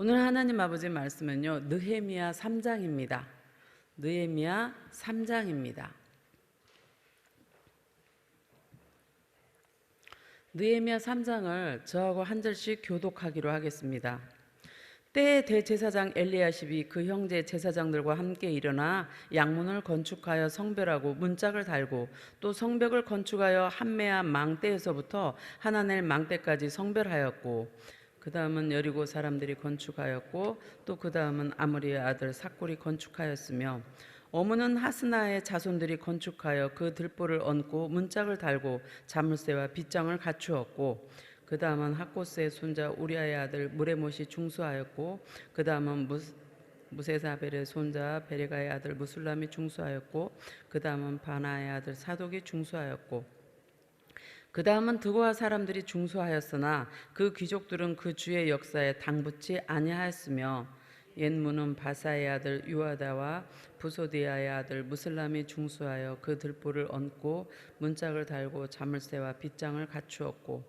오늘 하나님 아버지 말씀은요, 느헤미야 3장입니다. 느헤미야 3장입니다. 느헤미야 3장을 저하고 한 절씩 교독하기로 하겠습니다. 때에 대제사장 엘리야십이 그 형제 제사장들과 함께 일어나 양문을 건축하여 성별하고 문짝을 달고 또 성벽을 건축하여 한메아 망대에서부터 하나넬 망대까지 성별하였고, 그 다음은 여리고 사람들이 건축하였고, 또 그 다음은 아므리의 아들 삭골이 건축하였으며, 어무는 하스나의 자손들이 건축하여 그 들보를 얹고 문짝을 달고 자물쇠와 빗장을 갖추었고, 그 다음은 학고스의 손자 우리아의 아들 무레못이 중수하였고, 그 다음은 무세사벨의 손자 베레가의 아들 무술람이 중수하였고, 그 다음은 바나의 아들 사독이 중수하였고, 그 다음은 드고아 사람들이 중수하였으나 그 귀족들은 그 주의 역사에 당붙지 아니하였으며, 옛문은 바사의 아들 유아다와 부소디아의 아들 무슬람이 중수하여 그 들보를 얹고 문짝을 달고 자물쇠와 빗장을 갖추었고,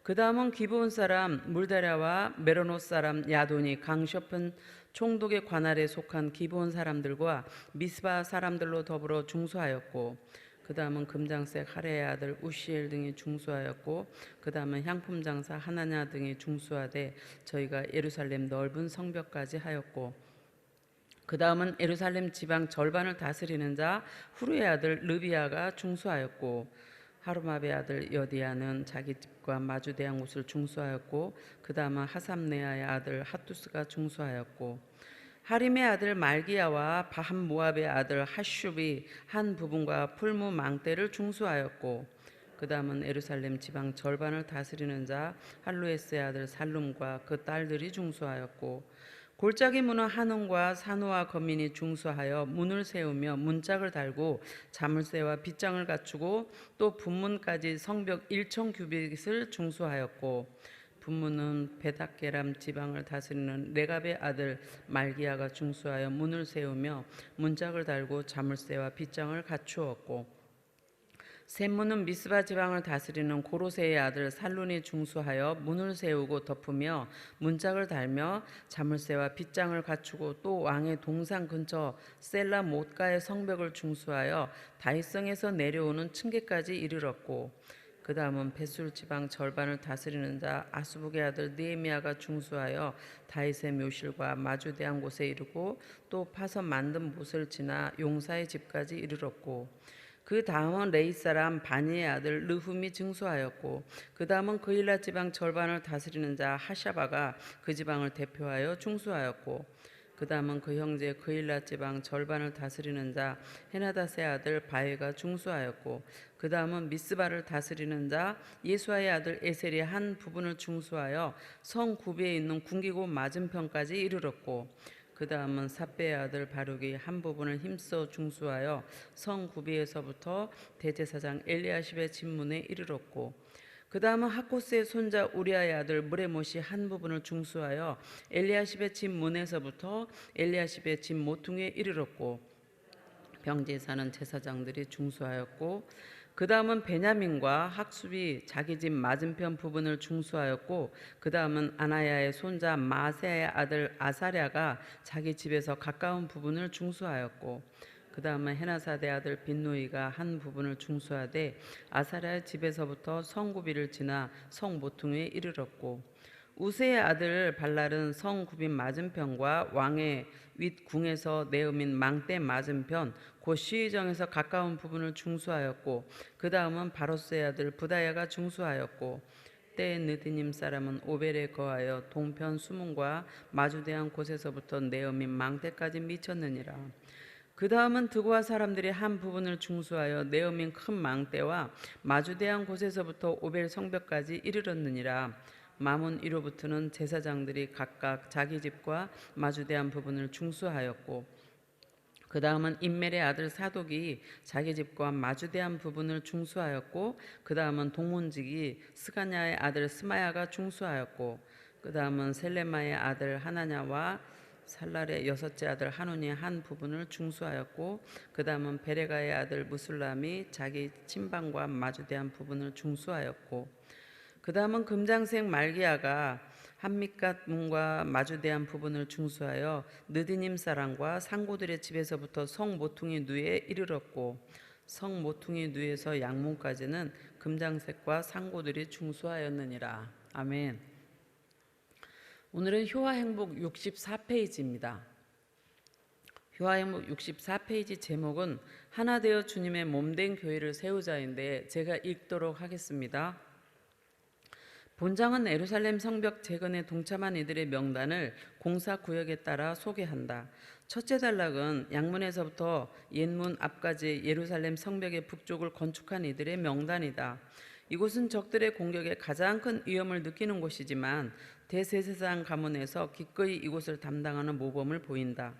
그 다음은 기브온 사람 물다랴와 메로노 사람 야돈이 강셔픈 총독의 관할에 속한 기브온 사람들과 미스바 사람들로 더불어 중수하였고, 그 다음은 금장색 하레의 아들 우시엘 등이 중수하였고, 그 다음은 향품 장사 하나냐 등이 중수하되 저희가 예루살렘 넓은 성벽까지 하였고, 그 다음은 예루살렘 지방 절반을 다스리는 자 후루의 아들 르비아가 중수하였고, 하루마베 아들 여디야는 자기 집과 마주대한 곳을 중수하였고, 그 다음은 하삼네아의 아들 핫투스가 중수하였고, 하림의 아들 말기야와 바한 모압의 아들 하슈비 한 부분과 풀무 망대를 중수하였고, 그 다음은 예루살렘 지방 절반을 다스리는 자 할루에스의 아들 살룸과 그 딸들이 중수하였고, 골짜기 문은 한온과 산호와 거민이 중수하여 문을 세우며 문짝을 달고 자물쇠와 빗장을 갖추고, 또 분문까지 성벽 1천 규빗을 중수하였고, 분문은 베닥게람 지방을 다스리는 레갑의 아들 말기야가 중수하여 문을 세우며 문짝을 달고 자물쇠와 빗장을 갖추었고, 샘문은 미스바 지방을 다스리는 고로세의 아들 살룬이 중수하여 문을 세우고 덮으며 문짝을 달며 자물쇠와 빗장을 갖추고, 또 왕의 동상 근처 셀라 못가의 성벽을 중수하여 다윗성에서 내려오는 층계까지 이르렀고, 그 다음은 벳술 지방 절반을 다스리는 자 아수북의 아들 느헤미야가 중수하여 다윗의 묘실과 마주대한 곳에 이르고, 또 파서 만든 못을 지나 용사의 집까지 이르렀고, 그 다음은 레이 사람 바니의 아들 르훔이 증수하였고, 그 다음은 그일라 지방 절반을 다스리는 자 하샤바가 그 지방을 대표하여 중수하였고, 그 다음은 그 형제 그일라 지방 절반을 다스리는 자 헤나닷의 아들 바에가 중수하였고, 그 다음은 미스바를 다스리는 자 예수아의 아들 에셀이 한 부분을 중수하여 성 구비에 있는 궁기고 맞은편까지 이르렀고, 그 다음은 삽배의 아들 바룩이 한 부분을 힘써 중수하여 성 구비에서부터 대제사장 엘리야십의 집문에 이르렀고, 그 다음은 학고스의 손자 우리아의 아들 무레못이 한 부분을 중수하여 엘리야십의 집 문에서부터 엘리야십의 집 모퉁이에 이르렀고, 병지에 사는 제사장들이 중수하였고, 그 다음은 베냐민과 학습이 자기 집 맞은편 부분을 중수하였고, 그 다음은 아나야의 손자 마세의 아들 아사랴가 자기 집에서 가까운 부분을 중수하였고, 그 다음은 헤나사대 아들 빈누이가 한 부분을 중수하되 아사랴의 집에서부터 성구비를 지나 성 모퉁이에 이르렀고, 우세의 아들 발랄은 성 구빈 맞은편과 왕의 윗궁에서 내음인 망대 맞은편 곧 시의정에서 가까운 부분을 중수하였고, 그 다음은 바로스의 아들 부다야가 중수하였고, 때에 느디님 사람은 오벨에 거하여 동편 수문과 마주대한 곳에서부터 내음인 망대까지 미쳤느니라. 그 다음은 드고아 사람들이 한 부분을 중수하여 내음인 큰 망대와 마주대한 곳에서부터 오벨 성벽까지 이르렀느니라. 마문 이로부터는 제사장들이 각각 자기 집과 마주대한 부분을 중수하였고, 그 다음은 임멜의 아들 사독이 자기 집과 마주대한 부분을 중수하였고, 그 다음은 동문직이 스가냐의 아들 스마야가 중수하였고, 그 다음은 셀레마의 아들 하나냐와 살랄의 여섯째 아들 하논이 한 부분을 중수하였고, 그 다음은 베레가의 아들 무술람이 자기 친방과 마주대한 부분을 중수하였고, 그 다음은 금장색 말기야가 한밑갓 문과 마주대한 부분을 중수하여 느디님 사람과 상고들의 집에서부터 성 모퉁이 누에 이르렀고 성 모퉁이 누에서 양문까지는 금장색과 상고들이 중수하였느니라. 아멘. 오늘은 효화행복 64페이지입니다. 효화행복 64페이지 제목은 하나 되어 주님의 몸된 교회를 세우자인데 제가 읽도록 하겠습니다. 본장은 예루살렘 성벽 재건에 동참한 이들의 명단을 공사구역에 따라 소개한다. 첫째 단락은 양문에서부터 옛문 앞까지 예루살렘 성벽의 북쪽을 건축한 이들의 명단이다. 이곳은 적들의 공격에 가장 큰 위험을 느끼는 곳이지만 대제사장 가문에서 기꺼이 이곳을 담당하는 모범을 보인다.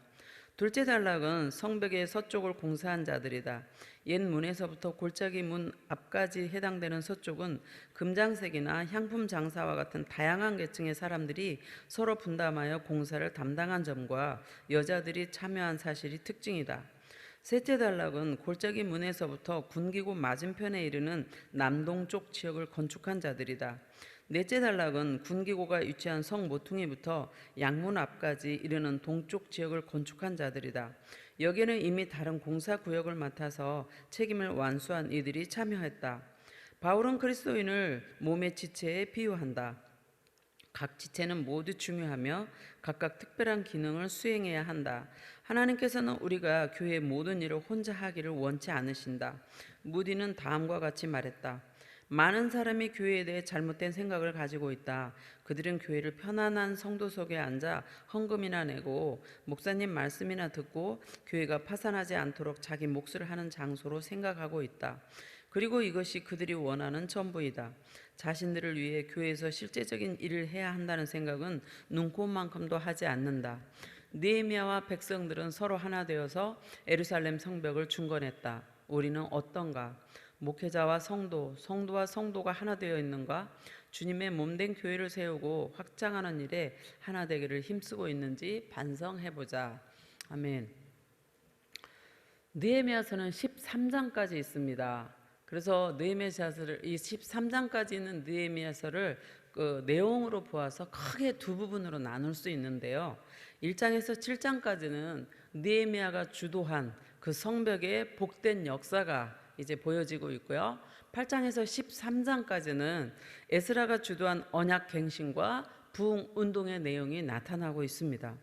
둘째 단락은 성벽의 서쪽을 공사한 자들이다. 옛 문에서부터 골짜기 문 앞까지 해당되는 서쪽은 금장색이나 향품 장사와 같은 다양한 계층의 사람들이 서로 분담하여 공사를 담당한 점과 여자들이 참여한 사실이 특징이다. 셋째 단락은 골짜기 문에서부터 군기구 맞은편에 이르는 남동쪽 지역을 건축한 자들이다. 넷째 단락은 군기고가 위치한 성 모퉁이부터 양문 앞까지 이르는 동쪽 지역을 건축한 자들이다. 여기는 이미 다른 공사 구역을 맡아서 책임을 완수한 이들이 참여했다. 바울은 그리스도인을 몸의 지체에 비유한다. 각 지체는 모두 중요하며 각각 특별한 기능을 수행해야 한다. 하나님께서는 우리가 교회의 모든 일을 혼자 하기를 원치 않으신다. 무디는 다음과 같이 말했다. 많은 사람이 교회에 대해 잘못된 생각을 가지고 있다. 그들은 교회를 편안한 성도석에 앉아 헌금이나 내고 목사님 말씀이나 듣고 교회가 파산하지 않도록 자기 몫을 하는 장소로 생각하고 있다. 그리고 이것이 그들이 원하는 전부이다. 자신들을 위해 교회에서 실제적인 일을 해야 한다는 생각은 눈꼽만큼도 하지 않는다. 느헤미야와 백성들은 서로 하나 되어서 예루살렘 성벽을 중건했다. 우리는 어떤가? 목회자와 성도, 성도와 성도가 하나 되어 있는가? 주님의 몸된 교회를 세우고 확장하는 일에 하나 되기를 힘쓰고 있는지 반성해보자. 아멘. 느헤미야서는 13장까지 있습니다. 그래서 느헤미야서를 이 13장까지 있는 느헤미야서를 그 내용으로 보아서 크게 두 부분으로 나눌 수 있는데요. 1장에서 7장까지는 느헤미야가 주도한 그 성벽의 복된 역사가 이제 보여지고 있고요. 8장에서 13장까지는 에스라가 주도한 언약 갱신과 부흥 운동의 내용이 나타나고 있습니다.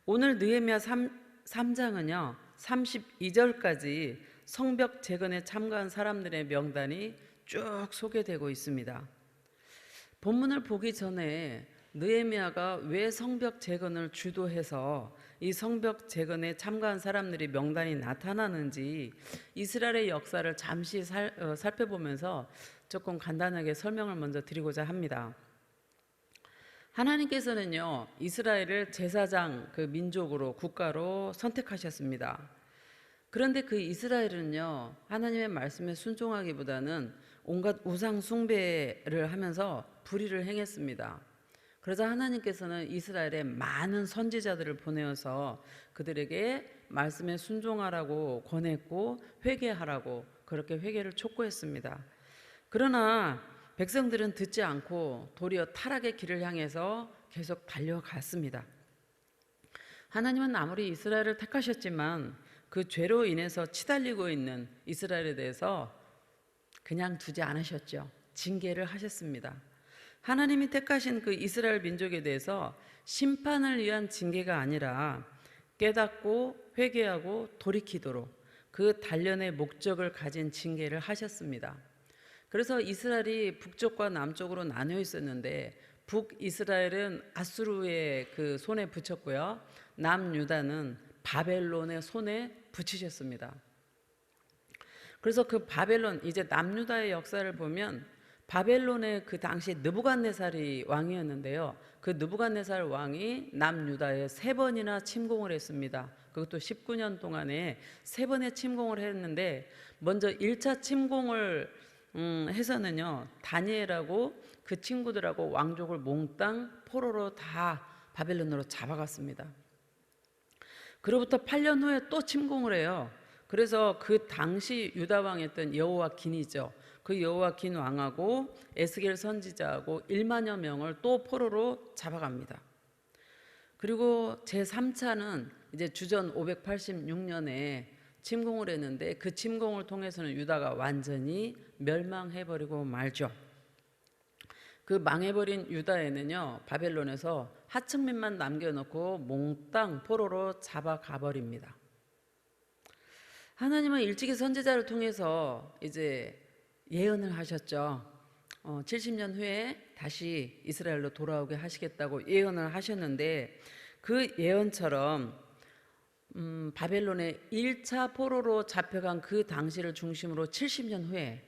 오늘 느헤미야 3장은요. 32절까지 성벽 재건에 참가한 사람들의 명단이 쭉 소개되고 있습니다. 본문을 보기 전에 느헤미야가 왜 성벽 재건을 주도해서 이 성벽 재건에 참가한 사람들이 명단이 나타나는지 이스라엘의 역사를 잠시 살펴보면서 조금 간단하게 설명을 먼저 드리고자 합니다. 하나님께서는요, 이스라엘을 제사장 그 민족으로 국가로 선택하셨습니다. 그런데 그 이스라엘은요, 하나님의 말씀에 순종하기보다는 온갖 우상 숭배를 하면서 불의를 행했습니다. 그러자 하나님께서는 이스라엘에 많은 선지자들을 보내어서 그들에게 말씀에 순종하라고 권했고 회개하라고 그렇게 회개를 촉구했습니다. 그러나 백성들은 듣지 않고 도리어 타락의 길을 향해서 계속 달려갔습니다. 하나님은 아무리 이스라엘을 택하셨지만 그 죄로 인해서 치달리고 있는 이스라엘에 대해서 그냥 두지 않으셨죠. 징계를 하셨습니다. 하나님이 택하신 그 이스라엘 민족에 대해서 심판을 위한 징계가 아니라 깨닫고 회개하고 돌이키도록 그 단련의 목적을 가진 징계를 하셨습니다. 그래서 이스라엘이 북쪽과 남쪽으로 나뉘어 있었는데 북이스라엘은 아수르의 그 손에 붙였고요. 남유다는 바벨론의 손에 붙이셨습니다. 그래서 그 바벨론, 이제 남유다의 역사를 보면 바벨론의 그 당시 느부갓네살이 왕이었는데요. 그 느부갓네살 왕이 남유다에 3번이나 침공을 했습니다. 그것도 19년 동안에 3번의 침공을 했는데 먼저 1차 침공을 해서는요. 다니엘하고 그 친구들하고 왕족을 몽땅 포로로 다 바벨론으로 잡아갔습니다. 그로부터 8년 후에 또 침공을 해요. 그래서 그 당시 유다 왕이었던 여호와긴이죠. 그 여호와킨 왕하고 에스겔 선지자하고 1만여 명을 또 포로로 잡아갑니다. 그리고 제3차는 이제 주전 586년에 침공을 했는데 그 침공을 통해서는 유다가 완전히 멸망해버리고 말죠. 그 망해버린 유다에는요, 바벨론에서 하층민만 남겨놓고 몽땅 포로로 잡아가버립니다. 하나님은 일찍이 선지자를 통해서 이제 예언을 하셨죠. 70년 후에 다시 이스라엘로 돌아오게 하시겠다고 예언을 하셨는데, 그 예언처럼 바벨론의 1차 포로로 잡혀간 그 당시를 중심으로 70년 후에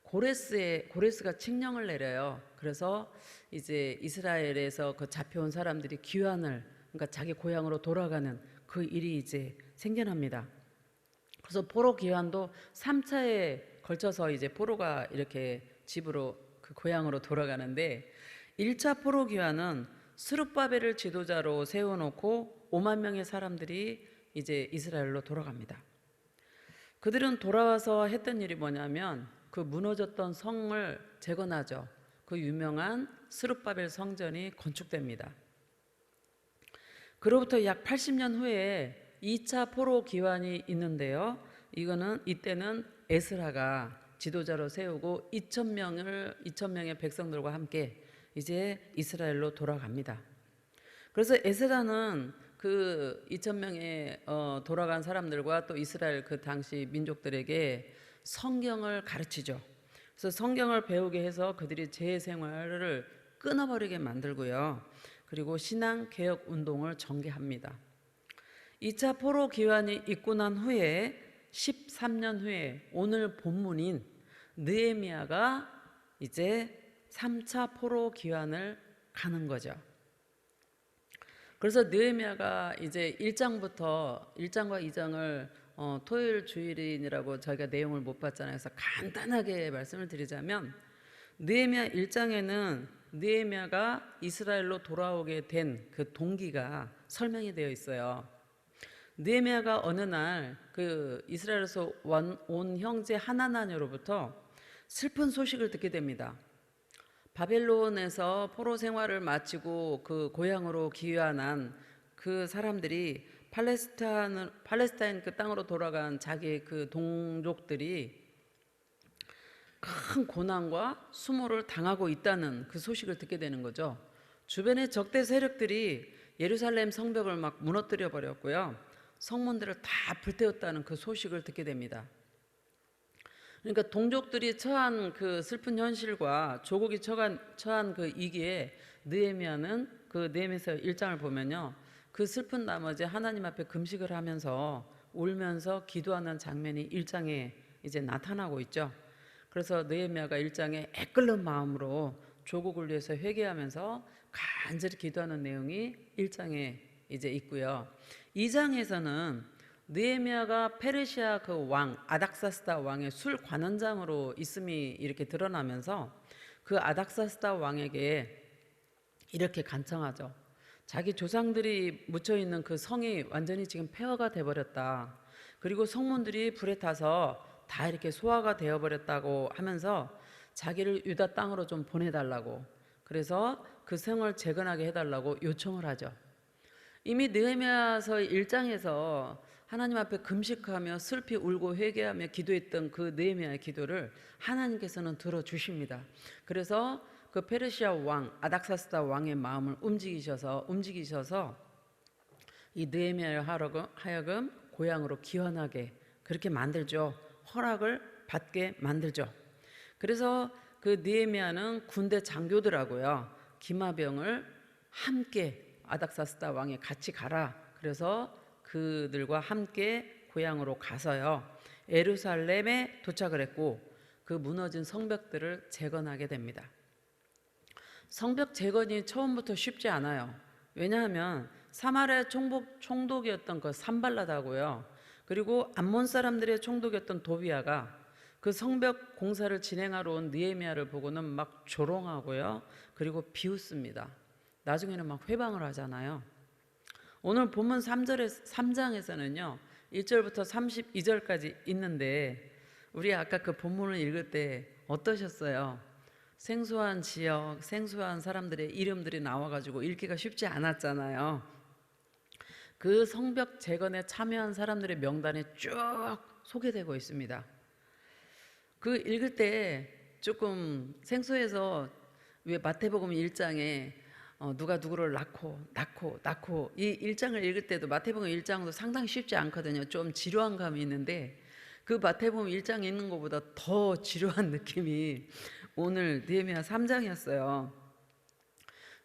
고레스가 칙령을 내려요. 그래서 이제 이스라엘에서 그 잡혀온 사람들이 귀환을, 그러니까 자기 고향으로 돌아가는 그 일이 이제 생겨납니다. 그래서 포로 귀환도 3차에 걸쳐서 이제 포로가 이렇게 집으로 그 고향으로 돌아가는데, 1차 포로 귀환은 스룹바벨을 지도자로 세워놓고 5만 명의 사람들이 이제 이스라엘로 돌아갑니다. 그들은 돌아와서 했던 일이 뭐냐면 그 무너졌던 성을 재건하죠. 그 유명한 스룹바벨 성전이 건축됩니다. 그로부터 약 80년 후에 2차 포로 기환이 있는데요. 이때는 에스라가 지도자로 세우고 2,000명의 백성들과 함께 이제 이스라엘로 돌아갑니다. 그래서 에스라는 그 2,000명의 돌아간 사람들과 또 이스라엘 그 당시 민족들에게 성경을 가르치죠. 그래서 성경을 배우게 해서 그들이 제 생활을 끊어버리게 만들고요. 그리고 신앙 개혁 운동을 전개합니다. 2차 포로 기환이 있고 난 후에 13년 후에 오늘 본문인 느헤미야가 이제 3차 포로 기환을 가는 거죠. 그래서 느헤미야가 이제 1장과 2장을 토요일 주일인이라고 저희가 내용을 못 봤잖아요. 그래서 간단하게 말씀을 드리자면, 느헤미야 1장에는 느헤미야가 이스라엘로 돌아오게 된 그 동기가 설명이 되어 있어요. 느헤미야가 어느 날 그 이스라엘에서 온 형제 하나나냐로부터 슬픈 소식을 듣게 됩니다. 바벨론에서 포로 생활을 마치고 그 고향으로 귀환한 그 사람들이 팔레스타인 그 땅으로 돌아간 자기 그 동족들이 큰 고난과 수모를 당하고 있다는 그 소식을 듣게 되는 거죠. 주변의 적대 세력들이 예루살렘 성벽을 막 무너뜨려 버렸고요. 성문들을 다 불태웠다는 그 소식을 듣게 됩니다. 그러니까 동족들이 처한 그 슬픈 현실과 조국이 처한 그 위기에 느헤미야는 그 느헤미야서 1장을 보면요, 그 슬픈 나머지 하나님 앞에 금식을 하면서 울면서 기도하는 장면이 1장에 이제 나타나고 있죠. 그래서 느헤미야가 1장에 애끓는 마음으로 조국을 위해서 회개하면서 간절히 기도하는 내용이 1장에 이제 있고요. 2장에서는 느헤미야가 페르시아 그 왕 아닥사스다 왕의 술 관원장으로 있음이 이렇게 드러나면서 그 아닥사스다 왕에게 이렇게 간청하죠. 자기 조상들이 묻혀 있는 그 성이 완전히 지금 폐허가 돼 버렸다. 그리고 성문들이 불에 타서 다 이렇게 소화가 되어 버렸다고 하면서 자기를 유다 땅으로 좀 보내달라고, 그래서 그 성을 재건하게 해달라고 요청을 하죠. 이미 느헤미야서 1장에서 하나님 앞에 금식하며 슬피 울고 회개하며 기도했던 그 느헤미야의 기도를 하나님께서는 들어주십니다. 그래서 그 페르시아 왕 아닥사스다 왕의 마음을 움직이셔서 이 느헤미야를 하여금 고향으로 귀환하게 그렇게 만들죠. 허락을 받게 만들죠. 그래서 그 느헤미야는 군대 장교들하고요, 기마병을 함께 아닥사스다 왕에 같이 가라. 그래서 그들과 함께 고향으로 가서요, 예루살렘에 도착을 했고 그 무너진 성벽들을 재건하게 됩니다. 성벽 재건이 처음부터 쉽지 않아요. 왜냐하면 사마리아 총독이었던 그 산발랏하고요, 그리고 암몬 사람들의 총독이었던 도비아가 그 성벽 공사를 진행하러 온 느헤미야를 보고는 막 조롱하고요, 그리고 비웃습니다. 나중에는 막 회방을 하잖아요. 오늘 본문 3장에서는요 1절부터 32절까지 있는데, 우리 아까 그 본문을 읽을 때 어떠셨어요? 생소한 지역, 생소한 사람들의 이름들이 나와가지고 읽기가 쉽지 않았잖아요. 그 성벽 재건에 참여한 사람들의 명단이 쭉 소개되고 있습니다. 그 읽을 때 조금 생소해서, 왜 마태복음 1장에 누가 누구를 낳고 이 1장을 읽을 때도 마태복음 1장도 상당히 쉽지 않거든요. 좀 지루한 감이 있는데 그 마태복음 1장 읽는 것보다 더 지루한 느낌이 오늘 느헤미야 3장이었어요.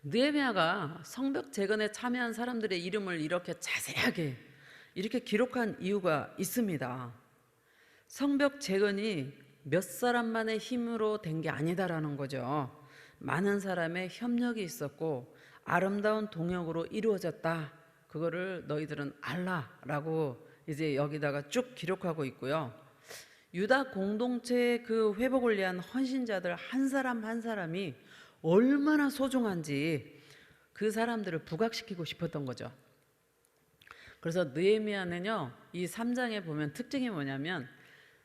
느헤미야가 성벽 재건에 참여한 사람들의 이름을 이렇게 자세하게 이렇게 기록한 이유가 있습니다. 성벽 재건이 몇 사람만의 힘으로 된 게 아니다라는 거죠. 많은 사람의 협력이 있었고 아름다운 동역으로 이루어졌다. 그거를 너희들은 알라라고 이제 여기다가 쭉 기록하고 있고요. 유다 공동체의 그 회복을 위한 헌신자들 한 사람 한 사람이 얼마나 소중한지 그 사람들을 부각시키고 싶었던 거죠. 그래서 느헤미야는요, 이 3장에 보면 특징이 뭐냐면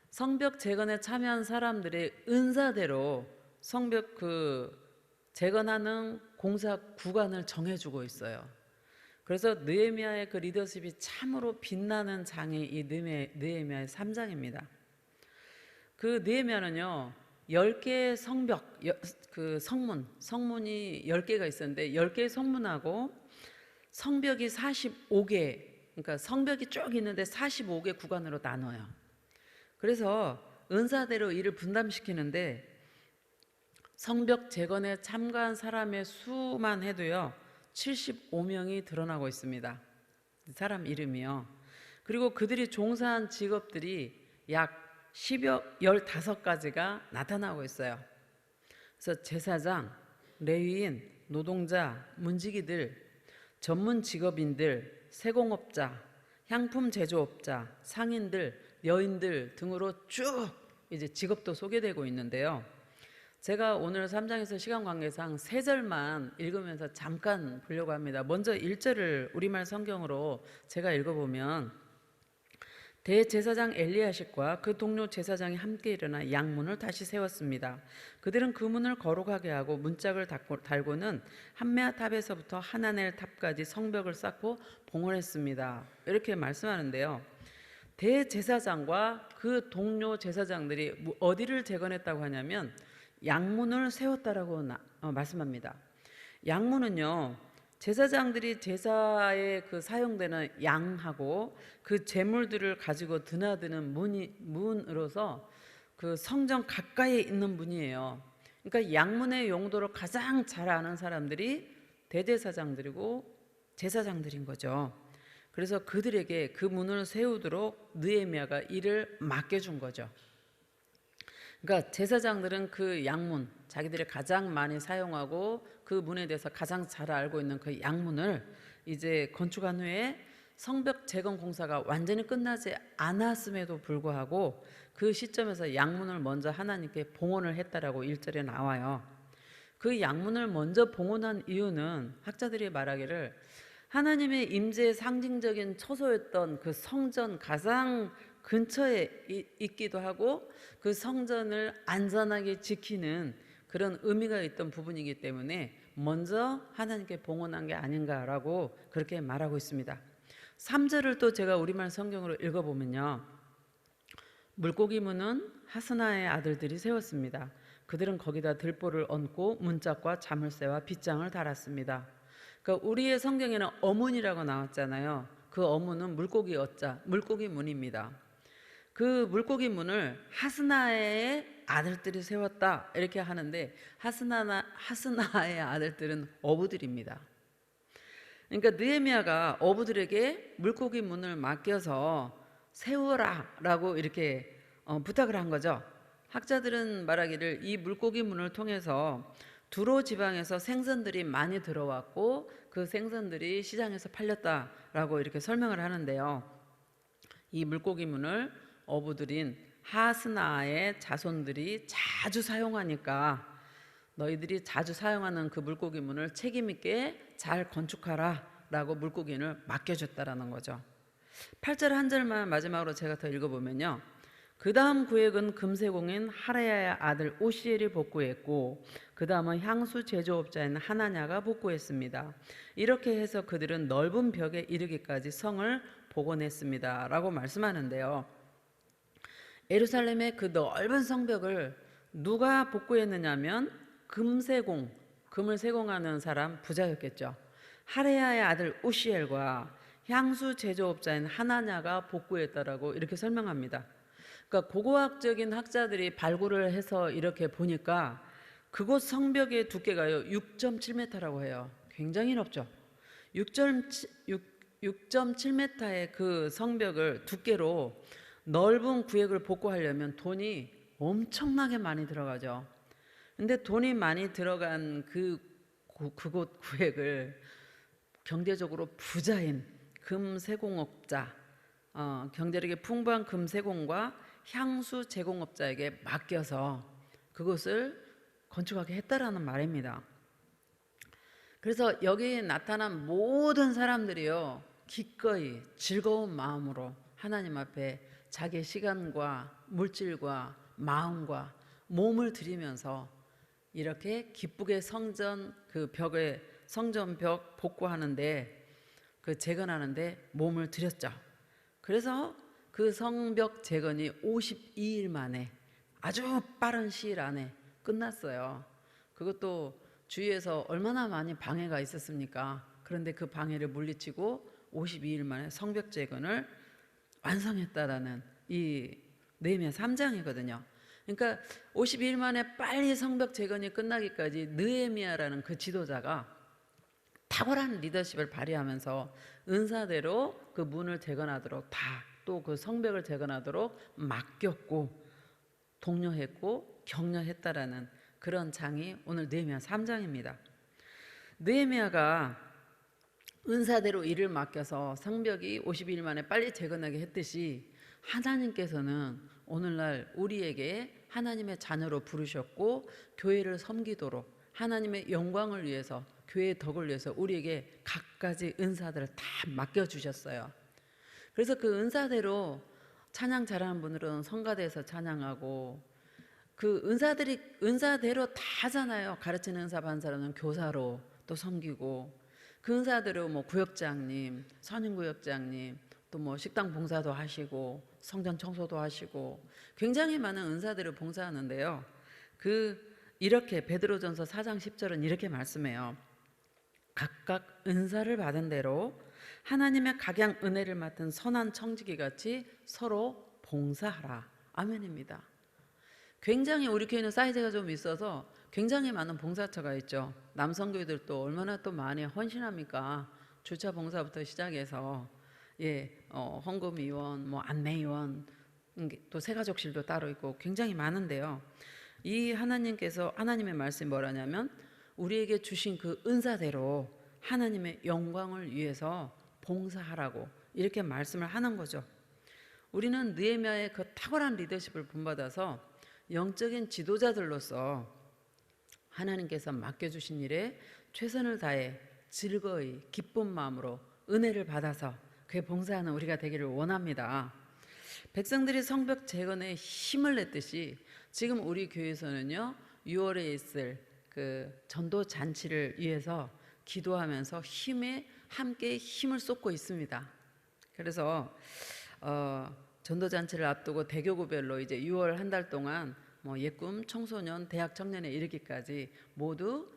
성벽 재건에 참여한 사람들의 은사대로 성벽 재건하는 공사 구간을 정해주고 있어요. 그래서 느헤미야의 그 리더십이 참으로 빛나는 장이 이 느헤미야의 3장입니다. 그 느헤미야는요 10개의 성벽, 성문이 10개가 있었는데 10개의 성문하고 성벽이 45개, 그러니까 성벽이 쭉 있는데 45개 구간으로 나눠요. 그래서 은사대로 일을 분담시키는데 성벽 재건에 참가한 사람의 수만 해도요 75명이 드러나고 있습니다. 사람 이름이요. 그리고 그들이 종사한 직업들이 약 15가지가 나타나고 있어요. 그래서 제사장, 레위인, 노동자, 문지기들, 전문 직업인들, 세공업자, 향품 제조업자, 상인들, 여인들 등으로 쭉 이제 직업도 소개되고 있는데요. 제가 오늘 3장에서 시간 관계상 3절만 읽으면서 잠깐 보려고 합니다. 먼저 1절을 우리말 성경으로 제가 읽어보면 대제사장 엘리야십과 그 동료 제사장이 함께 일어나 양문을 다시 세웠습니다. 그들은 그 문을 거룩하게 하고 문짝을 달고는 한메아 탑에서부터 하나넬 탑까지 성벽을 쌓고 봉헌했습니다. 이렇게 말씀하는데요. 대제사장과 그 동료 제사장들이 어디를 재건했다고 하냐면 양문을 세웠다라고 말씀합니다. 양문은요 제사장들이 제사에 그 사용되는 양하고 그 제물들을 가지고 드나드는 문으로서 그 성전 가까이에 있는 문이에요. 그러니까 양문의 용도를 가장 잘 아는 사람들이 대제사장들이고 제사장들인 거죠. 그래서 그들에게 그 문을 세우도록 느헤미야가 일을 맡겨준 거죠. 그러니까 제사장들은 그 양문, 자기들이 가장 많이 사용하고 그 문에 대해서 가장 잘 알고 있는 그 양문을 이제 건축한 후에 성벽 재건 공사가 완전히 끝나지 않았음에도 불구하고 그 시점에서 양문을 먼저 하나님께 봉헌을 했다라고 1절에 나와요. 그 양문을 먼저 봉헌한 이유는 학자들이 말하기를 하나님의 임재의 상징적인 처소였던 그 성전 가장 근처에 있기도 하고 그 성전을 안전하게 지키는 그런 의미가 있던 부분이기 때문에 먼저 하나님께 봉헌한 게 아닌가라고 그렇게 말하고 있습니다. 3절을 또 제가 우리말 성경으로 읽어보면요. 물고기 문은 하스나의 아들들이 세웠습니다. 그들은 거기다 들보를 얹고 문짝과 자물쇠와 빗장을 달았습니다. 그러니까 우리의 성경에는 어문이라고 나왔잖아요. 그 어문은 물고기 어자, 물고기 문입니다. 그 물고기 문을 하스나의 아들들이 세웠다 이렇게 하는데 하스나의 아들들은 어부들입니다. 그러니까 느헤미야가 어부들에게 물고기 문을 맡겨서 세우라라고 이렇게 부탁을 한 거죠. 학자들은 말하기를 이 물고기 문을 통해서 두로 지방에서 생선들이 많이 들어왔고 그 생선들이 시장에서 팔렸다라고 이렇게 설명을 하는데요. 이 물고기 문을 어부들인 하스나의 자손들이 자주 사용하니까 너희들이 자주 사용하는 그 물고기 문을 책임 있게 잘 건축하라 라고 물고기문을 맡겨줬다라는 거죠. 8절 한 절만 마지막으로 제가 더 읽어보면요. 그 다음 구역은 금세공인 하라야의 아들 오시엘이 복구했고, 그 다음은 향수 제조업자인 하나냐가 복구했습니다. 이렇게 해서 그들은 넓은 벽에 이르기까지 성을 복원했습니다 라고 말씀하는데요. 예루살렘의 그 넓은 성벽을 누가 복구했느냐면 금세공, 금을 세공하는 사람 부자였겠죠. 하레야의 아들 우시엘과 향수 제조업자인 하나냐가 복구했다라고 이렇게 설명합니다. 그러니까 고고학적인 학자들이 발굴을 해서 이렇게 보니까 그곳 성벽의 두께가요 6.7m라고 해요. 굉장히 높죠. 6.7m의 그 성벽을 두께로 넓은 구역을 복구하려면 돈이 엄청나게 많이 들어가죠. 근데 돈이 많이 들어간 그곳 구역을 경제적으로 부자인 금세공업자, 경제력이 풍부한 금세공과 향수 제공업자에게 맡겨서 그것을 건축하게 했다라는 말입니다. 그래서 여기에 나타난 모든 사람들이요 기꺼이 즐거운 마음으로 하나님 앞에 자기의 시간과 물질과 마음과 몸을 들이면서 이렇게 기쁘게 성전 그 벽에 성전 벽 복구하는데 그 재건하는데 몸을 들였죠. 그래서 그 성벽 재건이 52일 만에 아주 빠른 시일 안에 끝났어요. 그것도 주위에서 얼마나 많이 방해가 있었습니까? 그런데 그 방해를 물리치고 52일 만에 성벽 재건을 완성했다라는 이 느헤미야 3장이거든요. 그러니까 52일 만에 빨리 성벽 재건이 끝나기까지 느헤미야라는 그 지도자가 탁월한 리더십을 발휘하면서 은사대로 그 문을 재건하도록 또 그 성벽을 재건하도록 맡겼고 독려했고 격려했다라는 그런 장이 오늘 느헤미야 3장입니다. 느헤미야가 은사대로 일을 맡겨서 성벽이 52일 만에 빨리 재건하게 했듯이 하나님께서는 오늘날 우리에게 하나님의 자녀로 부르셨고 교회를 섬기도록 하나님의 영광을 위해서 교회의 덕을 위해서 우리에게 각가지 은사들을 다 맡겨주셨어요. 그래서 그 은사대로 찬양 잘하는 분들은 성가대에서 찬양하고 그 은사대로 다 하잖아요. 가르치는 은사 받은 사람은 교사로 또 섬기고 그 은사대로 뭐 구역장님, 선임구역장님 또 뭐 식당 봉사도 하시고 성전 청소도 하시고 굉장히 많은 은사대로 봉사하는데요. 이렇게 베드로전서 4장 10절은 이렇게 말씀해요. 각각 은사를 받은 대로 하나님의 각양 은혜를 맡은 선한 청지기 같이 서로 봉사하라. 아멘입니다. 굉장히 우리 교회는 사이즈가 좀 있어서 굉장히 많은 봉사처가 있죠. 남성교회들도 얼마나 또 많이 헌신합니까? 주차 봉사부터 시작해서 헌금위원, 뭐 안내위원, 또 새가족실도 따로 있고 굉장히 많은데요. 이 하나님께서 하나님의 말씀이 뭐라냐면 우리에게 주신 그 은사대로 하나님의 영광을 위해서 봉사하라고 이렇게 말씀을 하는 거죠. 우리는 느헤미야의 그 탁월한 리더십을 본받아서 영적인 지도자들로서 하나님께서 맡겨주신 일에 최선을 다해 즐거이 기쁜 마음으로 은혜를 받아서 그에 봉사하는 우리가 되기를 원합니다. 백성들이 성벽 재건에 힘을 냈듯이 지금 우리 교회에서는요 6월에 있을 그 전도 잔치를 위해서 기도하면서 함께 힘을 쏟고 있습니다. 그래서 전도 잔치를 앞두고 대교구별로 이제 6월 한 달 동안 뭐 예꿈 청소년 대학 청년에 이르기까지 모두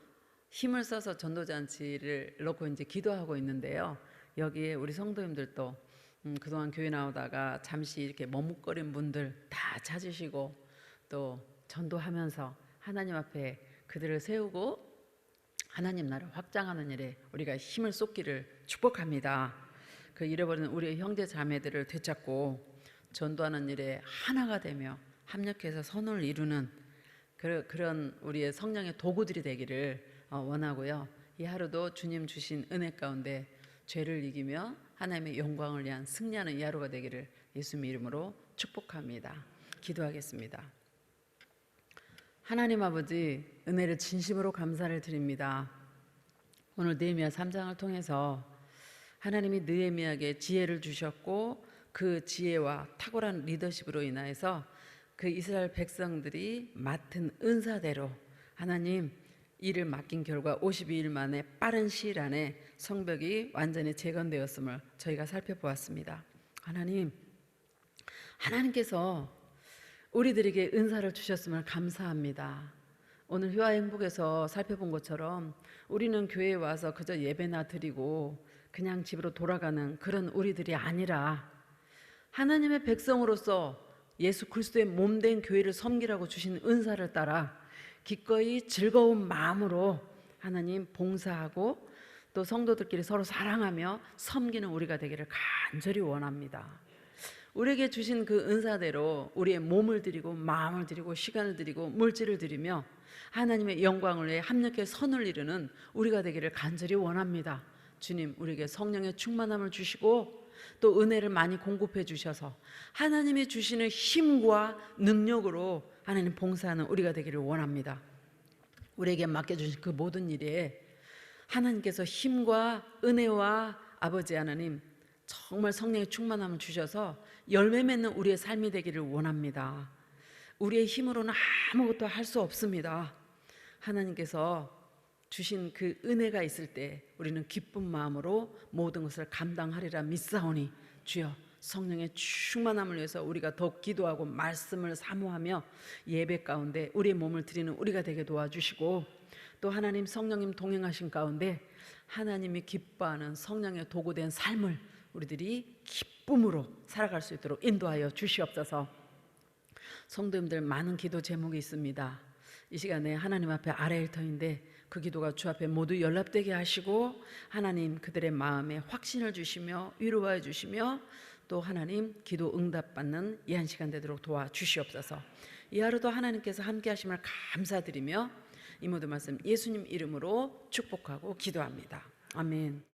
힘을 써서 전도 잔치를 놓고 이제 기도하고 있는데요. 여기에 우리 성도님들도 그동안 교회 나오다가 잠시 이렇게 머뭇거린 분들 다 찾으시고 또 전도하면서 하나님 앞에 그들을 세우고 하나님 나라를 확장하는 일에 우리가 힘을 쏟기를 축복합니다. 그 잃어버린 우리의 형제 자매들을 되찾고 전도하는 일에 하나가 되며 합력해서 선을 이루는 그런 우리의 성령의 도구들이 되기를 원하고요. 이 하루도 주님 주신 은혜 가운데 죄를 이기며 하나님의 영광을 위한 승리하는 이 하루가 되기를 예수님 이름으로 축복합니다. 기도하겠습니다. 하나님 아버지 은혜를 진심으로 감사를 드립니다. 오늘 느헤미야 3장을 통해서 하나님이 느헤미야에게 지혜를 주셨고 그 지혜와 탁월한 리더십으로 인하여서 그 이스라엘 백성들이 맡은 은사대로 하나님 일을 맡긴 결과 52일 만에 빠른 시일 안에 성벽이 완전히 재건되었음을 저희가 살펴보았습니다. 하나님께서 우리들에게 은사를 주셨음을 감사합니다. 오늘 효화행복에서 살펴본 것처럼 우리는 교회에 와서 그저 예배나 드리고 그냥 집으로 돌아가는 그런 우리들이 아니라 하나님의 백성으로서 예수 그리스도의 몸된 교회를 섬기라고 주신 은사를 따라 기꺼이 즐거운 마음으로 하나님 봉사하고 또 성도들끼리 서로 사랑하며 섬기는 우리가 되기를 간절히 원합니다. 우리에게 주신 그 은사대로 우리의 몸을 드리고 마음을 드리고 시간을 드리고 물질을 드리며 하나님의 영광을 위해 합력해 선을 이루는 우리가 되기를 간절히 원합니다. 주님, 우리에게 성령의 충만함을 주시고 또 은혜를 많이 공급해 주셔서 하나님이 주시는 힘과 능력으로 하나님 봉사하는 우리가 되기를 원합니다. 우리에게 맡겨주신 그 모든 일에 하나님께서 힘과 은혜와 아버지 하나님 정말 성령의 충만함을 주셔서 열매 맺는 우리의 삶이 되기를 원합니다. 우리의 힘으로는 아무것도 할 수 없습니다. 하나님께서 주신 그 은혜가 있을 때 우리는 기쁜 마음으로 모든 것을 감당하리라 믿사오니 주여 성령의 충만함을 위해서 우리가 더욱 기도하고 말씀을 사모하며 예배 가운데 우리의 몸을 드리는 우리가 되게 도와주시고 또 하나님 성령님 동행하신 가운데 하나님이 기뻐하는 성령의 도구된 삶을 우리들이 기쁨으로 살아갈 수 있도록 인도하여 주시옵소서. 성도님들 많은 기도 제목이 있습니다. 이 시간에 하나님 앞에 아뢰일 터인데 그 기도가 주 앞에 모두 연락되게 하시고 하나님 그들의 마음에 확신을 주시며 위로해 주시며 또 하나님 기도 응답받는 이 한 시간 되도록 도와주시옵소서. 이 하루도 하나님께서 함께 하심을 감사드리며 이 모든 말씀 예수님 이름으로 축복하고 기도합니다. 아멘.